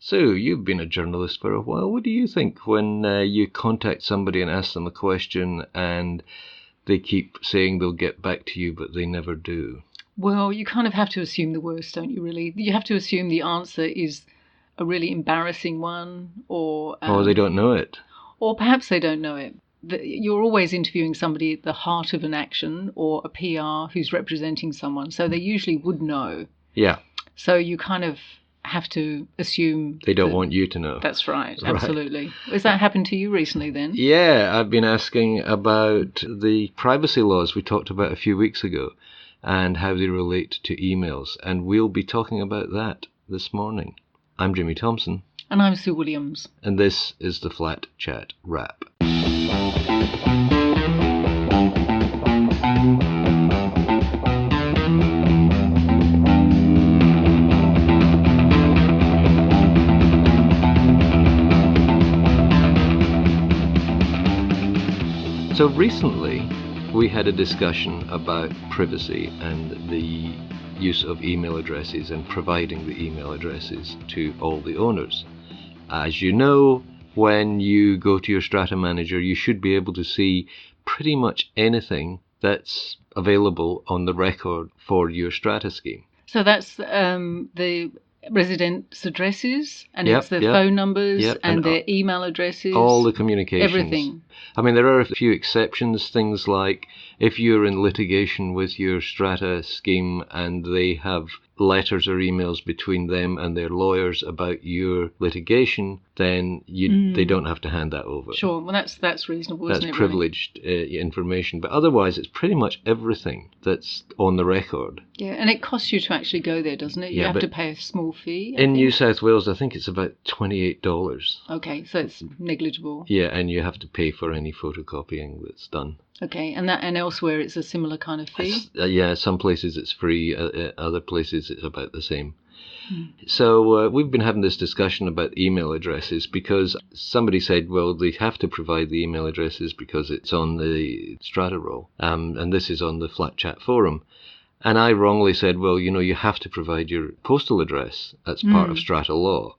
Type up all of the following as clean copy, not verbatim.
Sue, you've been a journalist for a while. What do you think when you contact somebody and ask them a question and they keep saying they'll get back to you, but they never do? Well, you kind of have to assume the worst, don't you, really? You have to assume the answer is a really embarrassing one, or They don't know it. Or perhaps they don't know it. You're always interviewing somebody at the heart of an action or a PR who's representing someone, so they usually would know. Yeah. So you kind of have to assume they don't want you to know. That's right, absolutely. Right. Has that happened to you recently then? Yeah, I've been asking about the privacy laws we talked about a few weeks ago and how they relate to emails, and we'll be talking about that this morning. I'm Jimmy Thompson. And I'm Sue Williams. And this is the Flat Chat Wrap. So recently we had a discussion about privacy and the use of email addresses and providing the email addresses to all the owners. As you know, when you go to your Strata Manager, you should be able to see pretty much anything that's available on the record for your Strata scheme. So that's the residents' addresses, and it's their phone numbers and their email addresses. All the communications. Everything. I mean, there are a few exceptions, things like if you're in litigation with your Strata scheme and they have letters or emails between them and their lawyers about your litigation, then they don't have to hand that over. Sure, well that's reasonable, isn't it? That's privileged information, but otherwise it's pretty much everything that's on the record. Yeah, and it costs you to actually go there, doesn't it? You have to pay a small fee. In New South Wales, I think it's about $28. Okay, so it's negligible. Yeah, and you have to pay for any photocopying that's done. Okay, and elsewhere it's a similar kind of fee? Yeah, some places it's free, other places it's about the same. So we've been having this discussion about email addresses because somebody said, well, they have to provide the email addresses because it's on the Strata roll, and this is on the Flat Chat forum. And I wrongly said, well, you have to provide your postal address. That's part of Strata law.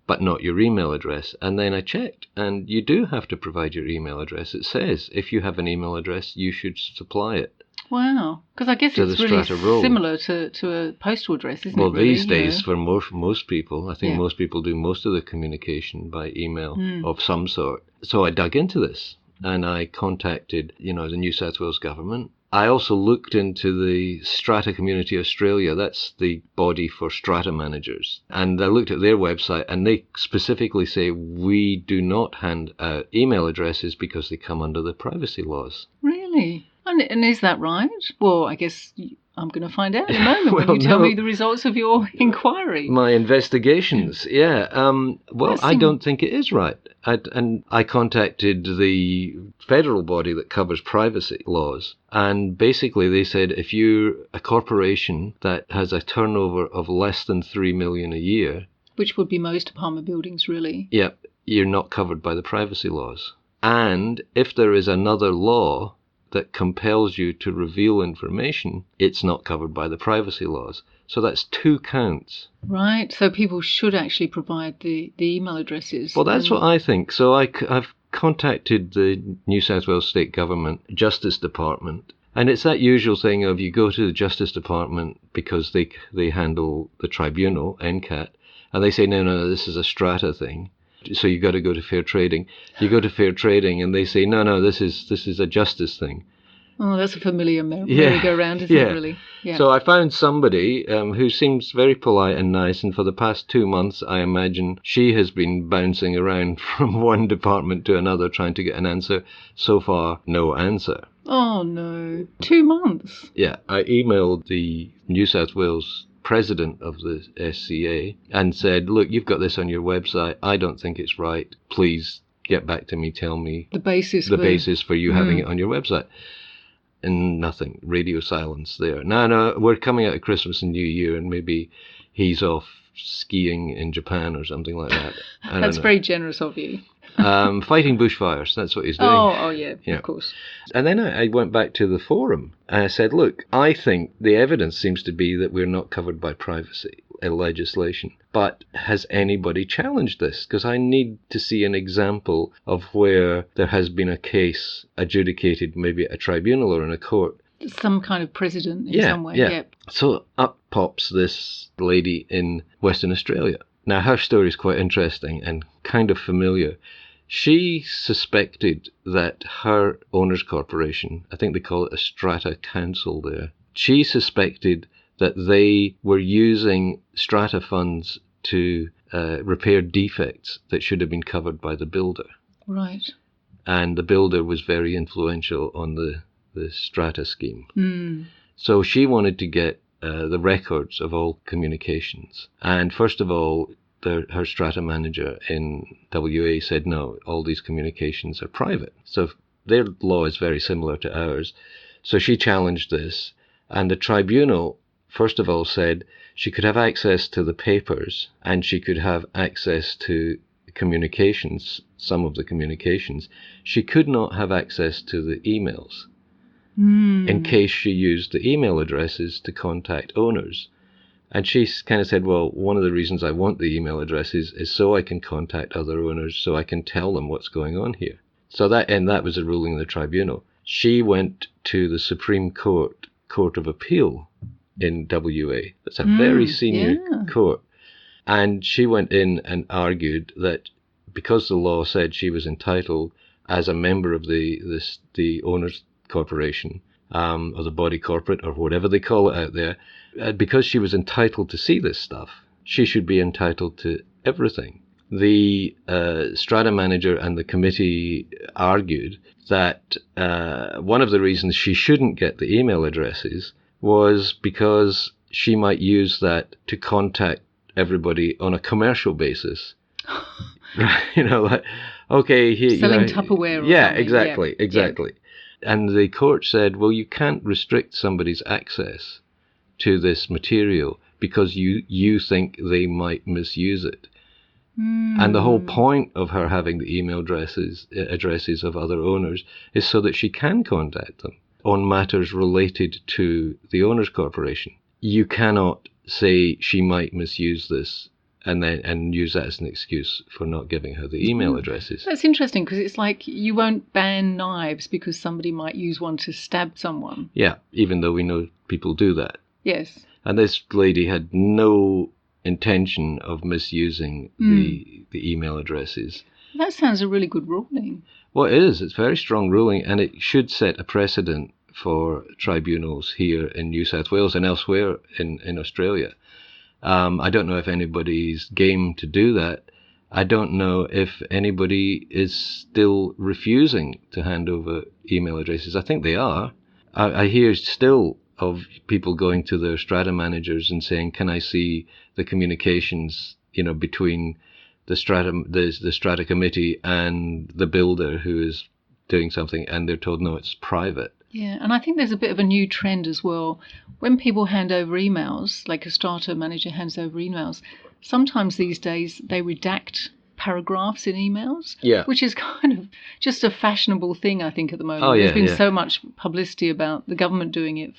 But not your email address. And then I checked, and you do have to provide your email address. It says if you have an email address, you should supply it. Wow, because I guess it's really similar to a postal address, isn't it? Well, these days, for most people, I think most people do most of the communication by email of some sort. So I dug into this, and I contacted, the New South Wales government. I also looked into the Strata Community Australia, that's the body for Strata managers, and I looked at their website, and they specifically say we do not hand out email addresses because they come under the privacy laws. Really? And is that right? Well, I guess I'm going to find out in a moment when you tell me the results of your inquiry. My investigations, I don't think it is right. I contacted the federal body that covers privacy laws, and basically they said if you're a corporation that has a turnover of less than $3 million a year, which would be most apartment buildings, really. Yep, you're not covered by the privacy laws. And if there is another law that compels you to reveal information, it's not covered by the privacy laws. So that's 2 counts. Right, so people should actually provide the email addresses. Well, that's what I think. So I've contacted the New South Wales State Government Justice Department, and it's that usual thing of you go to the Justice Department because they handle the tribunal, NCAT, and they say, no, this is a Strata thing. So you got to go to fair trading. You go to fair trading, and they say, no, this is a justice thing. Oh, that's a familiar merry-go-round, isn't it, really? Yeah. So I found somebody who seems very polite and nice, and for the past 2 months, I imagine she has been bouncing around from one department to another trying to get an answer. So far, no answer. Oh, no. 2 months? Yeah, I emailed the New South Wales president of the SCA and said, look, you've got this on your website. I don't think it's right. Please get back to me. Tell me the basis for you having it on your website. And nothing. Radio silence there. No, we're coming out of Christmas and New Year, and maybe he's off skiing in Japan or something like that. That's very generous of you. Fighting bushfires, that's what he's doing. Oh, yeah, of course. And then I went back to the forum and I said, look, I think the evidence seems to be that we're not covered by privacy. legislation. But has anybody challenged this? Because I need to see an example of where there has been a case adjudicated, maybe at a tribunal or in a court. Some kind of precedent in some way. Yeah. So up pops this lady in Western Australia. Now, her story is quite interesting and kind of familiar. She suspected that her owners' corporation, I think they call it a strata council there, she suspected that they were using strata funds to repair defects that should have been covered by the builder. Right. And the builder was very influential on the strata scheme. Mm. So she wanted to get the records of all communications. And first of all, her strata manager in WA said, no, all these communications are private. So their law is very similar to ours. So she challenged this, and the tribunal, first of all, said she could have access to the papers and she could have access to communications, some of the communications. She could not have access to the emails in case she used the email addresses to contact owners. And she kind of said, well, one of the reasons I want the email addresses is so I can contact other owners, so I can tell them what's going on here. So that was a ruling of the tribunal. She went to the Supreme Court of Appeal in WA. That's a very senior court. And she went in and argued that because the law said she was entitled as a member of the owners' corporation, or the body corporate, or whatever they call it out there, because she was entitled to see this stuff, she should be entitled to everything. The strata manager and the committee argued that one of the reasons she shouldn't get the email addresses was because she might use that to contact everybody on a commercial basis. Like, okay, here, selling Tupperware or something. Exactly. Yeah. And the court said, well, you can't restrict somebody's access to this material because you think they might misuse it. And the whole point of her having the email addresses of other owners is so that she can contact them on matters related to the owners' corporation. You cannot say she might misuse this and use that as an excuse for not giving her the email addresses. That's interesting, because it's like you won't ban knives because somebody might use one to stab someone. Yeah, even though we know people do that. Yes. And this lady had no intention of misusing the email addresses. That sounds a really good ruling. Well, it is. It's a very strong ruling, and it should set a precedent for tribunals here in New South Wales and elsewhere in Australia. I don't know if anybody's game to do that. I don't know if anybody is still refusing to hand over email addresses. I think they are. I hear still of people going to their strata managers and saying, can I see the communications, between the strata committee and the builder who is doing something, and they're told, no, it's private. Yeah, and I think there's a bit of a new trend as well. When people hand over emails, like a strata manager hands over emails, sometimes these days they redact paragraphs in emails, which is kind of just a fashionable thing, I think, at the moment. There's been so much publicity about the government doing it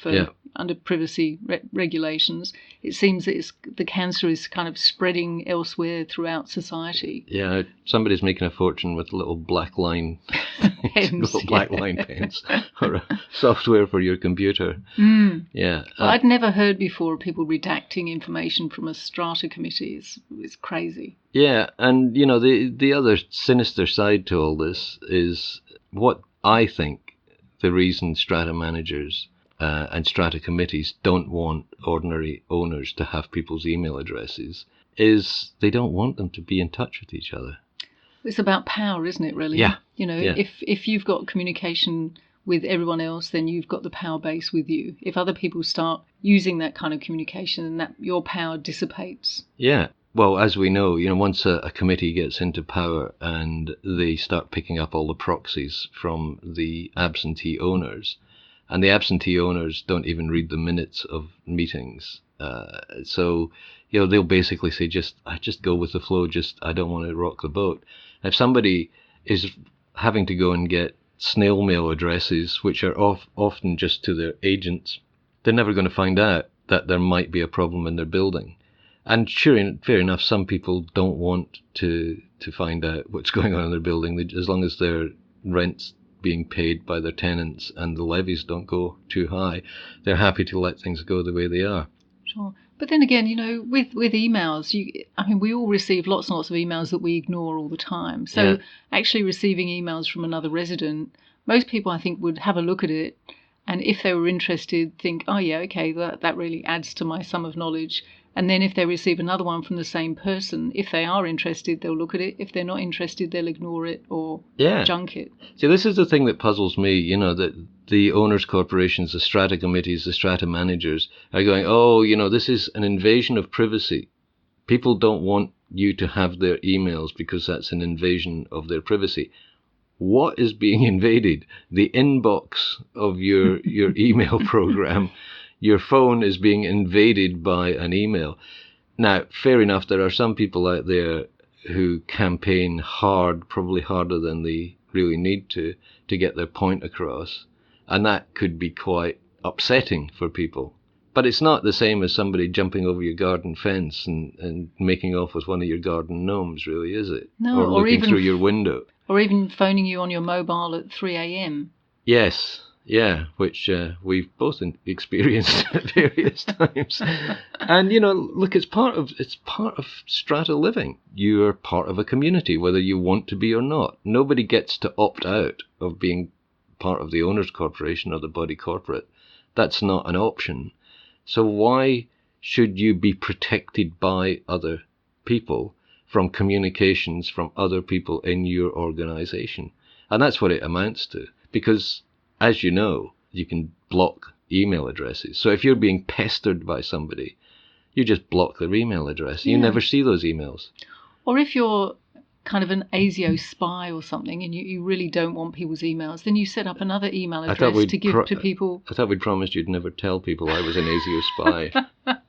under privacy regulations. It seems that the cancer is kind of spreading elsewhere throughout society. Yeah, somebody's making a fortune with little black line pens, pens, or a software for your computer. Yeah, I'd never heard before of people redacting information from a strata committee. It's crazy. Yeah, and the other sinister side to all this is what I think the reason strata managers and strata committees don't want ordinary owners to have people's email addresses is they don't want them to be in touch with each other. It's about power, isn't it, really? Yeah. If you've got communication with everyone else, then you've got the power base with you. If other people start using that kind of communication, then that your power dissipates. Yeah. Well, as we know, once a committee gets into power and they start picking up all the proxies from the absentee owners, and the absentee owners don't even read the minutes of meetings. So they'll basically say, I just go with the flow, I don't want to rock the boat. If somebody is having to go and get snail mail addresses, which are often just to their agents, they're never going to find out that there might be a problem in their building. And sure, fair enough, some people don't want to find out what's going on in their building. As long as their rent's being paid by their tenants and the levies don't go too high, they're happy to let things go the way they are. Sure. But then again, with emails, we all receive lots and lots of emails that we ignore all the time. So actually receiving emails from another resident, most people, I think, would have a look at it. And if they were interested, think, oh, yeah, okay, that really adds to my sum of knowledge. And then if they receive another one from the same person, if they are interested, they'll look at it. If they're not interested, they'll ignore it or junk it. See, this is the thing that puzzles me, that the owners' corporations, the strata committees, the strata managers are going, this is an invasion of privacy. People don't want you to have their emails because that's an invasion of their privacy. What is being invaded? The inbox of your email program. Your phone is being invaded by an email. Now, fair enough, there are some people out there who campaign hard, probably harder than they really need to get their point across. And that could be quite upsetting for people. But it's not the same as somebody jumping over your garden fence and making off with one of your garden gnomes, really, is it? No, or looking even through your window. Or even phoning you on your mobile at 3 a.m. Yes. Yeah, which we've both experienced at various times. And, look, it's part of strata living. You're part of a community, whether you want to be or not. Nobody gets to opt out of being part of the owners' corporation or the body corporate. That's not an option. So why should you be protected by other people from communications from other people in your organization? And that's what it amounts to. Because, as you know, you can block email addresses. So if you're being pestered by somebody, you just block their email address. You never see those emails. Or if you're kind of an ASIO spy or something and you really don't want people's emails, then you set up another email address to give to people. I thought we'd promised you'd never tell people I was an ASIO spy.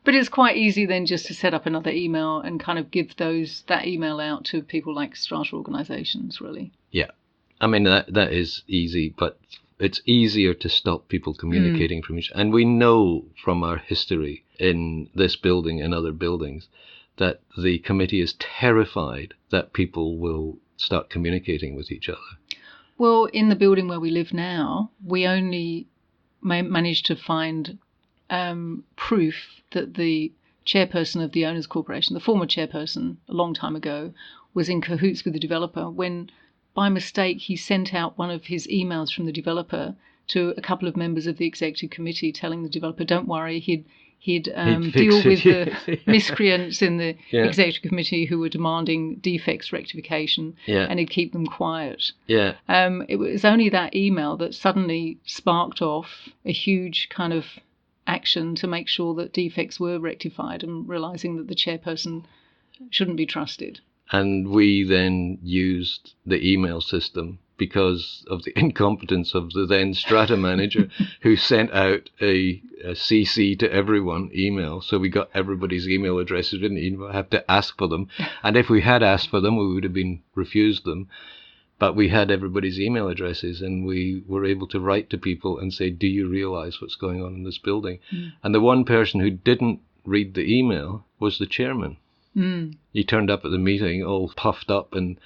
But it's quite easy then just to set up another email and kind of give that email out to people like strata organisations, really. Yeah. I mean, that is easy, but it's easier to stop people communicating from each other. And we know from our history in this building and other buildings that the committee is terrified that people will start communicating with each other. Well, in the building where we live now, we only managed to find proof that the chairperson of the Owners Corporation, the former chairperson a long time ago, was in cahoots with the developer when, by mistake, he sent out one of his emails from the developer to a couple of members of the executive committee telling the developer, don't worry, he'd deal with the miscreants in the executive committee who were demanding defects rectification, and he'd keep them quiet. Yeah. It was only that email that suddenly sparked off a huge kind of action to make sure that defects were rectified and realising that the chairperson shouldn't be trusted. And we then used the email system because of the incompetence of the then strata manager who sent out a CC to everyone email. So we got everybody's email addresses. We didn't even have to ask for them. And if we had asked for them, we would have been refused them. But we had everybody's email addresses and we were able to write to people and say, do you realize what's going on in this building? And the one person who didn't read the email was the chairman. He turned up at the meeting all puffed up and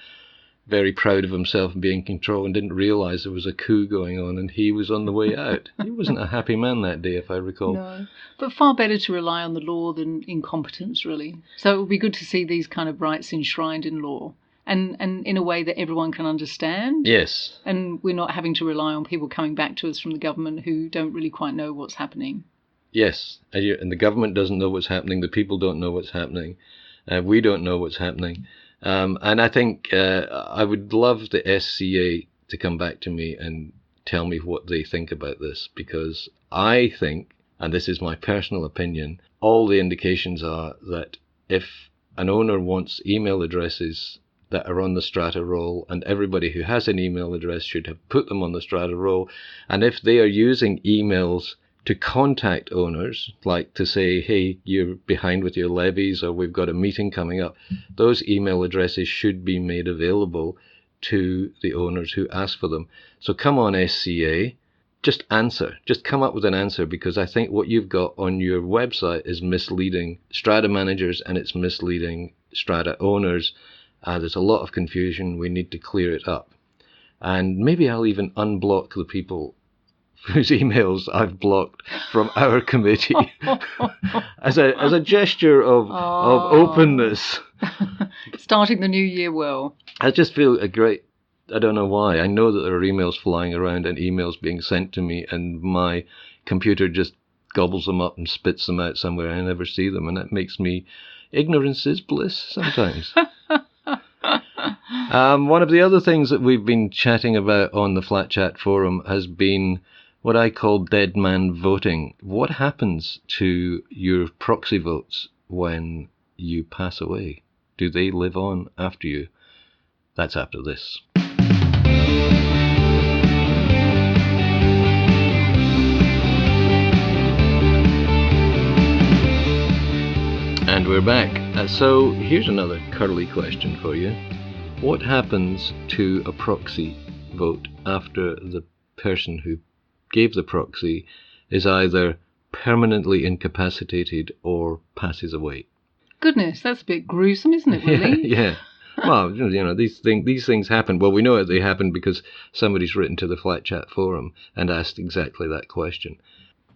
very proud of himself and being in control and didn't realize there was a coup going on and he was on the way out. He wasn't a happy man that day, if I recall. No, but far better to rely on the law than incompetence, really. So it would be good to see these kind of rights enshrined in law and in a way that everyone can understand. Yes. And we're not having to rely on people coming back to us from the government who don't really quite know what's happening. Yes, and the government doesn't know what's happening. The people don't know what's happening. We don't know what's happening. And I think I would love the SCA to come back to me and tell me what they think about this, because I think, and this is my personal opinion, all the indications are that if an owner wants email addresses that are on the strata roll, and everybody who has an email address should have put them on the strata roll, and if they are using emails to contact owners, like to say, hey, you're behind with your levies, or we've got a meeting coming up, those email addresses should be made available to the owners who ask for them. So come on, SCA, just answer. Just come up with an answer, because I think what you've got on your website is misleading strata managers and it's misleading strata owners. There's a lot of confusion. We need to clear it up. And maybe I'll even unblock the people whose emails I've blocked from our committee as a gesture of openness. Starting the new year well. I just feel I don't know why. I know that there are emails flying around and emails being sent to me, and my computer just gobbles them up and spits them out somewhere. I never see them, and that makes me... Ignorance is bliss sometimes. One of the other things that we've been chatting about on the Flat Chat forum has been what I call dead man voting. What happens to your proxy votes when you pass away? Do they live on after you? That's after this. And we're back. So here's another curly question for you. What happens to a proxy vote after the person who gave the proxy is either permanently incapacitated or passes away? Goodness, that's a bit gruesome, isn't it, really? Yeah. Well, these things happen. Well, we know that they happen because somebody's written to the Flat Chat forum and asked exactly that question.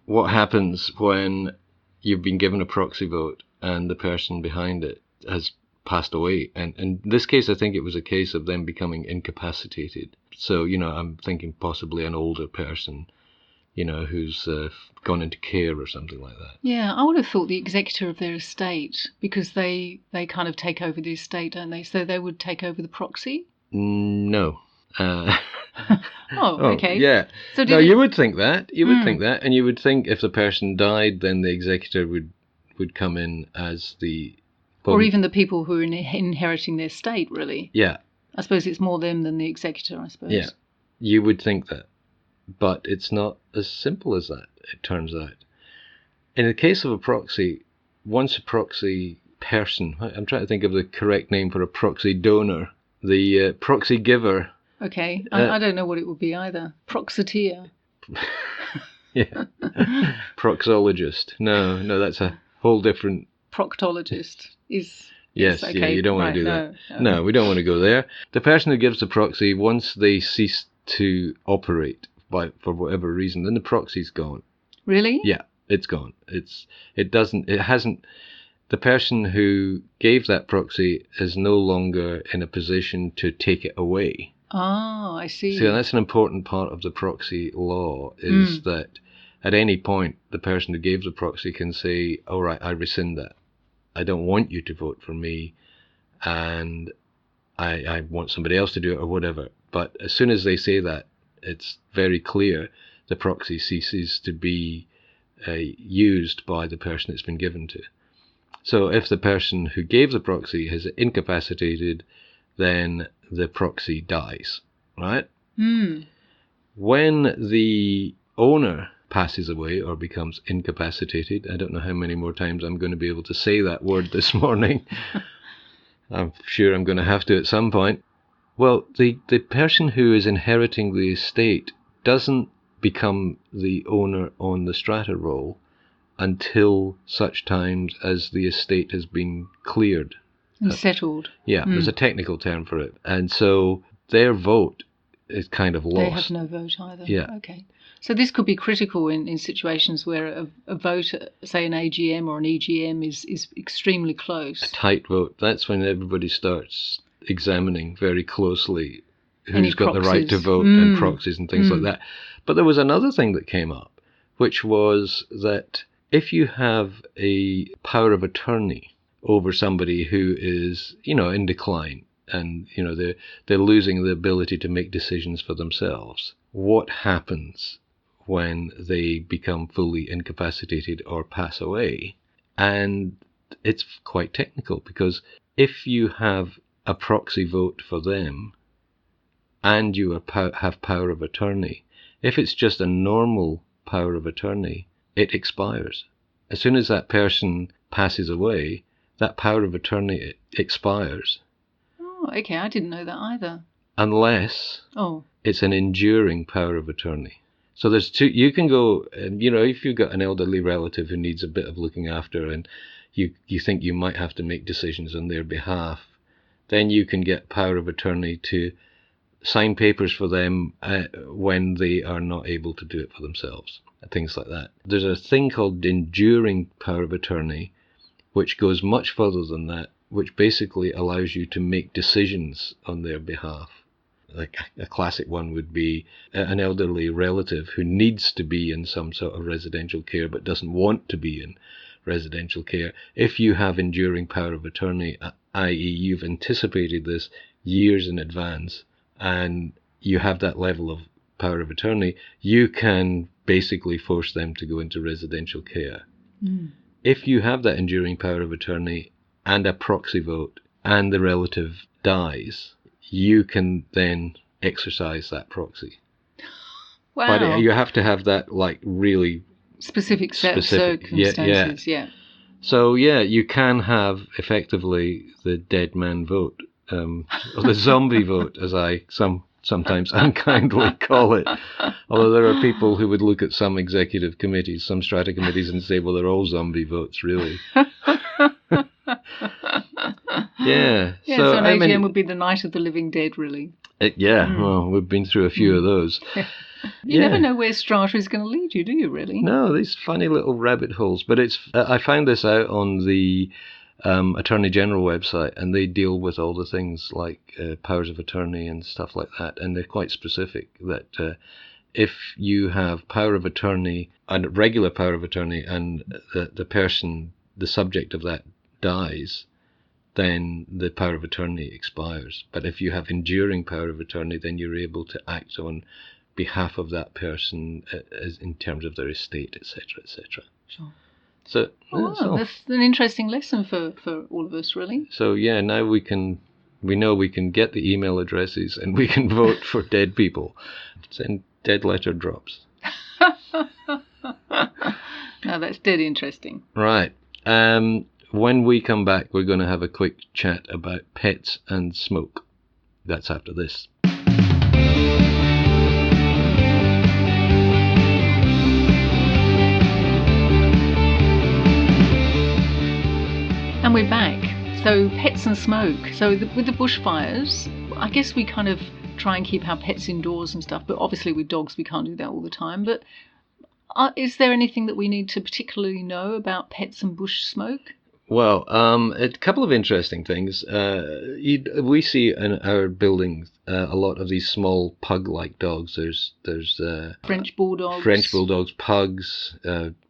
What happens when you've been given a proxy vote and the person behind it has passed away? And in this case, I think it was a case of them becoming incapacitated. So, I'm thinking possibly an older person, who's gone into care or something like that. Yeah, I would have thought the executor of their estate, because they kind of take over the estate, don't they? So they would take over the proxy? No. Okay. Yeah. So you would think that. You would think that. And you would think if the person died, then the executor would come in as the... Or even the people who are inheriting their estate, really. Yeah. I suppose it's more them than the executor, I suppose. Yeah. You would think that. But it's not as simple as that, it turns out. In the case of a proxy, once a proxy person... I'm trying to think of the correct name for a proxy donor. The proxy giver... Okay, I don't know what it would be either. Proxeteer. Yeah. Proxologist. No, that's a whole different... Proctologist is... Yes, okay. Yeah, you don't want to do that. No, we don't want to go there. The person who gives the proxy, once they cease to operate for whatever reason, then the proxy's gone. Really? Yeah, it's gone. The person who gave that proxy is no longer in a position to take it away. Oh, I see. So that's an important part of the proxy law, is that at any point the person who gave the proxy can say, all right, I rescind that. I don't want you to vote for me, and I want somebody else to do it or whatever. But as soon as they say that, it's very clear the proxy ceases to be used by the person it's been given to. So if the person who gave the proxy has incapacitated, then the proxy dies, right? When the owner passes away or becomes incapacitated, I don't know how many more times I'm going to be able to say that word this morning. I'm sure I'm going to have to at some point. Well, the person who is inheriting the estate doesn't become the owner on the strata roll until such times as the estate has been cleared. And settled. Yeah, there's a technical term for it. And so their vote is kind of lost. They have no vote either. Yeah. Okay. So this could be critical in situations where a vote, say an AGM or an EGM, is extremely close. A tight vote. That's when everybody starts examining very closely who's got the right to vote and proxies and things like that. But there was another thing that came up, which was that if you have a power of attorney over somebody who is, in decline, and, they're losing the ability to make decisions for themselves, what happens when they become fully incapacitated or pass away? And it's quite technical, because if you have a proxy vote for them and you have power of attorney, if it's just a normal power of attorney, it expires. As soon as that person passes away, that power of attorney expires. Oh, okay, I didn't know that either. Unless it's an enduring power of attorney. So there's two. You can go, if you've got an elderly relative who needs a bit of looking after, and you think you might have to make decisions on their behalf, then you can get power of attorney to sign papers for them when they are not able to do it for themselves, things like that. There's a thing called enduring power of attorney, which goes much further than that, which basically allows you to make decisions on their behalf. Like a classic one would be an elderly relative who needs to be in some sort of residential care but doesn't want to be in residential care. If you have enduring power of attorney, i.e. you've anticipated this years in advance, and you have that level of power of attorney, you can basically force them to go into residential care. If you have that enduring power of attorney and a proxy vote and the relative dies, you can then exercise that proxy. Wow. But you have to have that really specific set of circumstances. Yeah. So you can have effectively the dead man vote, or the zombie vote, as I sometimes unkindly call it. Although there are people who would look at some executive committees, some strata committees, and say, well, they're all zombie votes, really. So an AGM would be the night of the living dead, really. Well, we've been through a few of those. You never know where strata is going to lead you, do you, really? No, these funny little rabbit holes. But I found this out on the Attorney General website, and they deal with all the things like powers of attorney and stuff like that, and they're quite specific that if you have power of attorney and regular power of attorney and the person, the subject of that, dies, then the power of attorney expires. But if you have enduring power of attorney, then you're able to act on behalf of that person as in terms of their estate, etc., etc. Sure. So that's an interesting lesson for all of us, really. So now we know we can get the email addresses and we can vote for dead people. Send dead letter drops. Now that's dead interesting. Right. When we come back, we're going to have a quick chat about pets and smoke. That's after this. And we're back. So pets and smoke. So with the bushfires, I guess we kind of try and keep our pets indoors and stuff, but obviously with dogs we can't do that all the time. But is there anything that we need to particularly know about pets and bush smoke? Well, a couple of interesting things. We see in our buildings a lot of these small pug-like dogs. There's French bulldogs, pugs,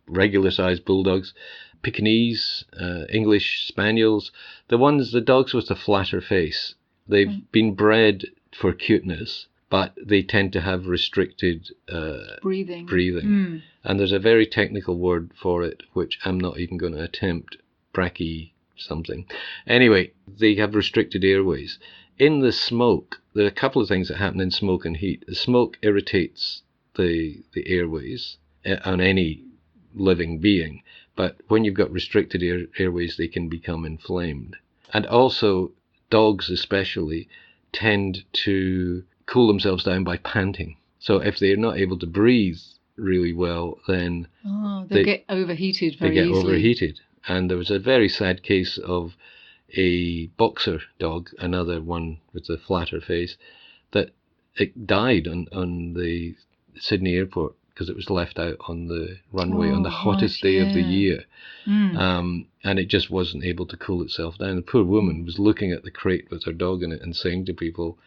regular-sized bulldogs, Pekingese, English spaniels. The dogs with the flatter face. They've been bred for cuteness, but they tend to have restricted breathing. And there's a very technical word for it, which I'm not even going to attempt. Brachy something. Anyway, they have restricted airways. In the smoke, there are a couple of things that happen in smoke and heat. The smoke irritates the airways on any living being, but when you've got restricted airways, they can become inflamed. And also, dogs especially tend to cool themselves down by panting. So if they're not able to breathe really well, then they get overheated very easily. Overheated. And there was a very sad case of a boxer dog, another one with the flatter face, that it died on the Sydney airport because it was left out on the runway on the hottest day of the year. And it just wasn't able to cool itself down. The poor woman was looking at the crate with her dog in it and saying to people,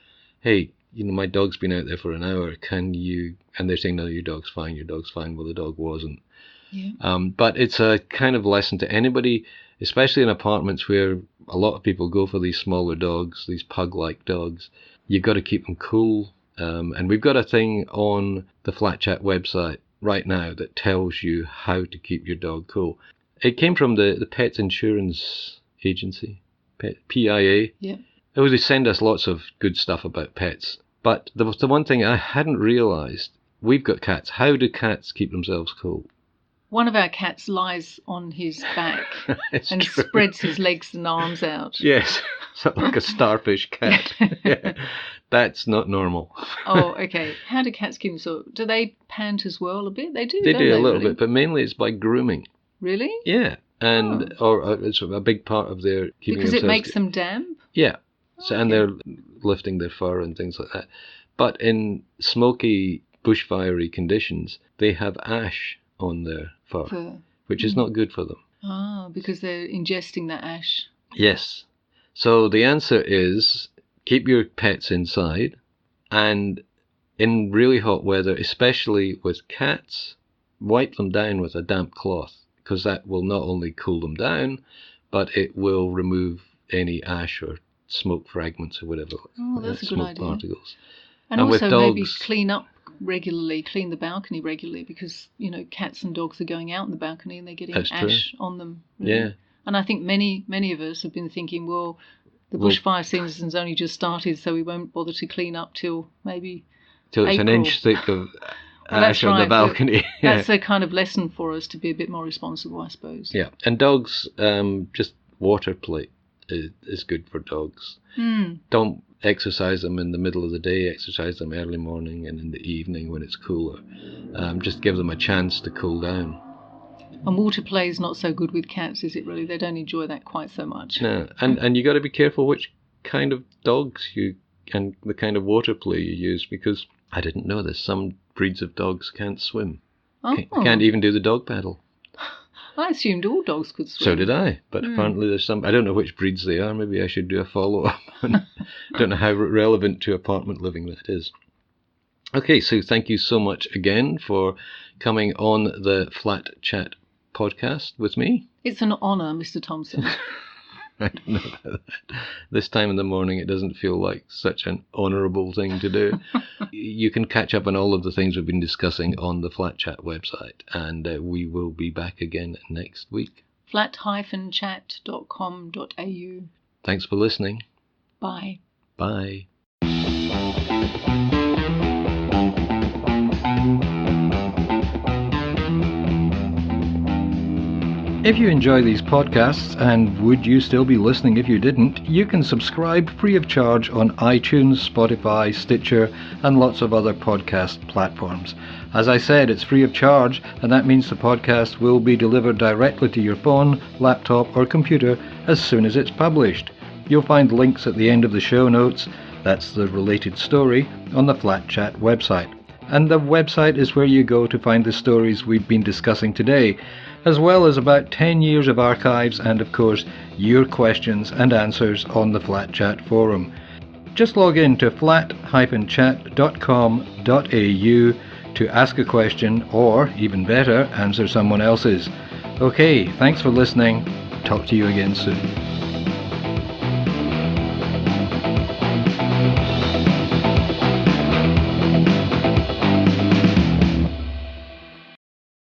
hey, my dog's been out there for an hour, can you... And they're saying, no, your dog's fine. Well, the dog wasn't. Yeah. But it's a kind of lesson to anybody, especially in apartments where a lot of people go for these smaller dogs, these pug-like dogs. You've got to keep them cool. And we've got a thing on the Flat Chat website right now that tells you how to keep your dog cool. It came from the Pets Insurance Agency, PIA. Yeah. They send us lots of good stuff about pets. But the one thing I hadn't realised, we've got cats. How do cats keep themselves cool? One of our cats lies on his back and spreads his legs and arms out. Yes. So like a starfish cat. Yeah. That's not normal. Oh, okay. How do cats keep themselves? Do they pant as well a bit? They do. They do a little really? bit, but mainly it's by grooming. Really? Yeah, and or it's a big part of their keeping because themselves. It makes them damp. Yeah. So and they're lifting their fur and things like that. But in smoky, bushfiery conditions, they have ash on their fur. Which is not good for them. Ah, because they're ingesting that ash. Yes. So the answer is keep your pets inside, and in really hot weather, especially with cats, wipe them down with a damp cloth, because that will not only cool them down, but it will remove any ash or smoke fragments or whatever. Oh, that's a good idea. Smoke particles. And also with dogs, maybe clean up regularly, clean the balcony regularly, because cats and dogs are going out in the balcony and they're getting ash on them. Really. Yeah. And I think many of us have been thinking, well, the bushfire season's only just started, so we won't bother to clean up till maybe till it's April. An inch thick of ash on the balcony. That's a kind of lesson for us to be a bit more responsible, I suppose. Yeah, and dogs, just water play is good for dogs. Don't exercise them in the middle of the day. Exercise them early morning and in the evening when it's cooler. Just give them a chance to cool down. And water play is not so good with cats, is it really? They don't enjoy that quite so much. No, and you got to be careful which kind of dogs and the kind of water play you use, because I didn't know this. Some breeds of dogs can't swim. Oh. Can't even do the dog paddle. I assumed all dogs could swim. So did I, but apparently there's some. I don't know which breeds they are. Maybe I should do a follow-up. I don't know how relevant to apartment living that is. Okay, so thank you so much again for coming on the Flat Chat podcast with me. It's an honour, Mr. Thompson. I don't know about that. This time in the morning, it doesn't feel like such an honourable thing to do. You can catch up on all of the things we've been discussing on the Flat Chat website, and we will be back again next week. flat-chat.com.au. Thanks for listening. Bye. Bye. If you enjoy these podcasts, and would you still be listening if you didn't, you can subscribe free of charge on iTunes, Spotify, Stitcher, and lots of other podcast platforms. As I said, it's free of charge, and that means the podcast will be delivered directly to your phone, laptop, or computer as soon as it's published. You'll find links at the end of the show notes, that's the related story, on the Flat Chat website. And the website is where you go to find the stories we've been discussing today, as well as about 10 years of archives and, of course, your questions and answers on the Flat Chat forum. Just log in to flat-chat.com.au to ask a question, or, even better, answer someone else's. Okay, thanks for listening. Talk to you again soon.